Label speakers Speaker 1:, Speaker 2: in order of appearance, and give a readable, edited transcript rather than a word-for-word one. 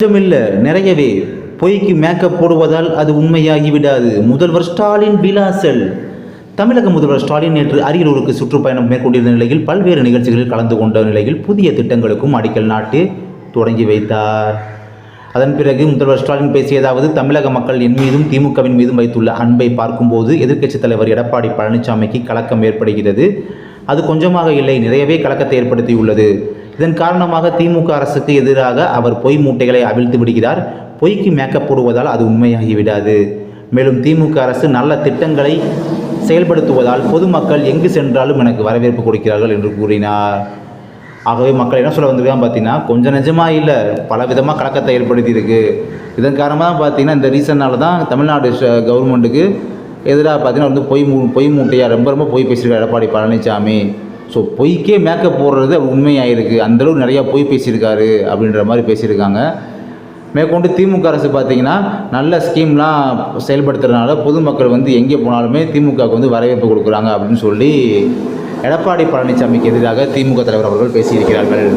Speaker 1: கொஞ்சமில்லை, நிறையவே. பொய்க்கு மேக்கப் போடுவதால் அது உண்மையாகிவிடாது. முதல்வர் ஸ்டாலின் விலாசல். தமிழக முதல்வர் ஸ்டாலின் நேற்று அரியலூருக்கு சுற்றுப்பயணம் மேற்கொண்டிருந்த நிலையில் பல்வேறு நிகழ்ச்சிகளில் கலந்து கொண்ட நிலையில் புதிய திட்டங்களுக்கும் அடிக்கல் நாட்டி தொடங்கி வைத்தார். அதன் பிறகு முதல்வர் ஸ்டாலின் பேசியதாவது, தமிழக மக்கள் என் மீதும் திமுகவின் மீதும் வைத்துள்ள அன்பை பார்க்கும்போது எதிர்க்கட்சித் தலைவர் எடப்பாடி பழனிசாமிக்கு கலக்கம் ஏற்படுகிறது. அது கொஞ்சமாக இல்லை, நிறையவே கலக்கத்தை ஏற்படுத்தியுள்ளது. இதன் காரணமாக திமுக அரசுக்கு எதிராக அவர் பொய் மூட்டைகளை அவிழ்த்து விடுகிறார். பொய்க்கு மேக்கப் போடுவதால் அது உண்மையாகிவிடாது. மேலும் திமுக அரசு நல்ல திட்டங்களை செயல்படுத்துவதால் பொதுமக்கள் எங்கு சென்றாலும் எனக்கு வரவேற்பு கொடுக்கிறார்கள் என்று கூறினார். ஆகவே மக்கள் என்ன சொல்ல வந்திருக்காங்க பார்த்தீங்கன்னா, கொஞ்சம் நிஜமாக இல்லை, பல விதமாக கலக்கத்தை ஏற்படுத்தியிருக்கு. இதன் காரணமாக தான் பார்த்தீங்கன்னா இந்த ரீசனால் தான் தமிழ்நாடு கவர்மெண்ட்டுக்கு எதிராக பார்த்தீங்கன்னா வந்து பொய் மூட்டையாக ரொம்ப பொய் பேசியிருக்காரு எடப்பாடி பழனிசாமி. ஸோ பொய்க்கே மேக்கப் போடுறது உண்மையாக இருக்குது, அந்தளவு நிறையா பொய் பேசியிருக்காரு அப்படின்ற மாதிரி பேசியிருக்காங்க. மேற்கொண்டு திமுக அரசு பார்த்திங்கன்னா நல்ல ஸ்கீம்லாம் செயல்படுத்துறதுனால பொதுமக்கள் வந்து எங்கே போனாலுமே திமுகவுக்கு வந்து வரவேற்பு கொடுக்குறாங்க அப்படின்னு சொல்லி எடப்பாடி பழனிசாமிக்கு எதிராக திமுக தலைவர் அவர்கள் பேசியிருக்கிறார்கள்.